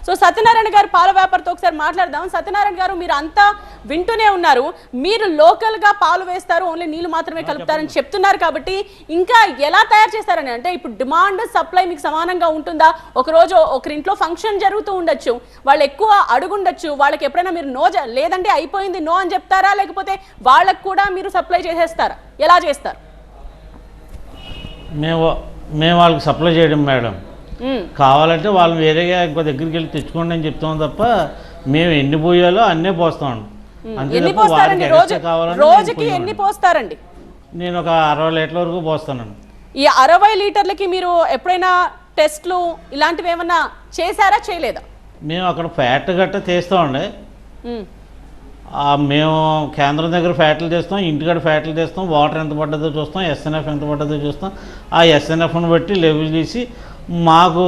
So Satyanarayana గారు పాల వ్యాపారితో ఒకసారి మాట్లాడదాం. సత్యనారాయణ గారు, మీరు అంతా వింటూనే ఉన్నారు. మీరు లోకల్ గా పాలు వేస్తారు, ఓన్లీ నీళ్లు మాత్రమే కలుపుతారని చెప్తున్నారు. కాబట్టి ఇంకా ఎలా తయారు చేస్తారని అంటే, ఇప్పుడు డిమాండ్ సప్లై మీకు సమానంగా ఉంటుందా? ఒక రోజు ఒకరింట్లో ఫంక్షన్ జరుగుతూ ఉండొచ్చు, వాళ్ళు ఎక్కువ అడుగుండొచ్చు, వాళ్ళకి ఎప్పుడైనా మీరు నో లేదంటే అయిపోయింది నో అని చెప్తారా, లేకపోతే వాళ్ళకు కూడా మీరు సప్లై చేసేస్తారా? ఎలా చేస్తారు? మేము వాళ్ళకి సప్లై చేయడం మేడం. కావాలంటే వాళ్ళు వేరేగా ఇంకో దగ్గరికి వెళ్ళి తెచ్చుకోండి అని చెప్తాం తప్ప మేము ఎన్ని పోయాలో అన్నీ పోస్తాం. రోజుకి ఎన్ని పోస్తారండి? నేను ఒక 60 లీటర్ల వరకు పోస్తానండి. ఈ 60 లీటర్లకి మీరు ఎప్పుడైనా టెస్ట్లు ఇలాంటివి ఏమన్నా చేశారా, చేయలేదా? మేము అక్కడ ఫ్యాట్ గట్ట తీస్తామండి. మేము కేంద్రం దగ్గర ఫ్యాట్లు చేస్తాం, ఇంటికాడ ఫ్యాట్లు చేస్తాం, వాటర్ ఎంత పడ్డదో చూస్తాం, ఎస్ఎన్ఎఫ్ ఎంత పడ్డదో చూస్తాం. ఆ ఎస్ఎన్ఎఫ్ని బట్టి లెవెల్ చేసి మాకు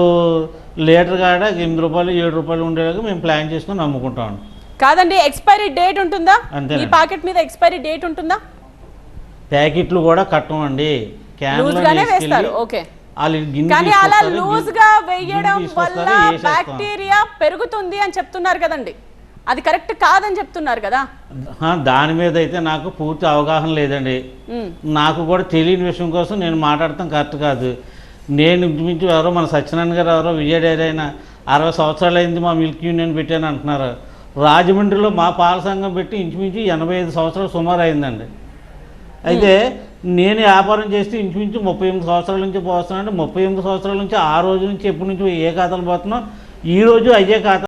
లీటర్ కాడ 8 రూపాయలు 7 రూపాయలు ఉండేలాగా మేము ప్లాన్ చేసుకుని అమ్ముకుంటాం. కాదండి, ఎక్స్పైరీ డేట్ ఉంటుందా? అంతే. ఈ ప్యాకెట్ మీద ఎక్స్పైరీ డేట్ ఉంటుందా? ప్యాకెట్లు కూడా కట్టమండి, కానీ అలా లూజ్ గా వేయడం వల్ల బ్యాక్టీరియా పెరుగుతుంది అని చెప్తున్నారు కదండి, అది కరెక్ట్ కాదని చెప్తున్నారు కదా. దాని మీద అయితే నాకు పూర్తి అవగాహన లేదండి. నాకు కూడా తెలియని విషయం కోసం నేను మాట్లాడటం కరెక్ట్ కాదు. నేను ఇంచుమించు ఎవరో మన సత్యనారాయణ గారు ఎవరో విజయ డైరీ అయినా 60 సంవత్సరాలు అయింది మా మిల్క్ యూనియన్ పెట్టాను అంటున్నారు. రాజమండ్రిలో మా పాల సంఘం పెట్టి ఇంచుమించు 85 సంవత్సరాలు సుమారు అయిందండి. అయితే నేను వ్యాపారం చేస్తే ఇంచుమించు 38 సంవత్సరాల నుంచి పోస్తున్నాను. 38 సంవత్సరాల నుంచి ఆ రోజు నుంచి ఎప్పటి నుంచి ఏ ఖాతాలు పోతున్నాం, ఈరోజు అయ్యే ఖాతా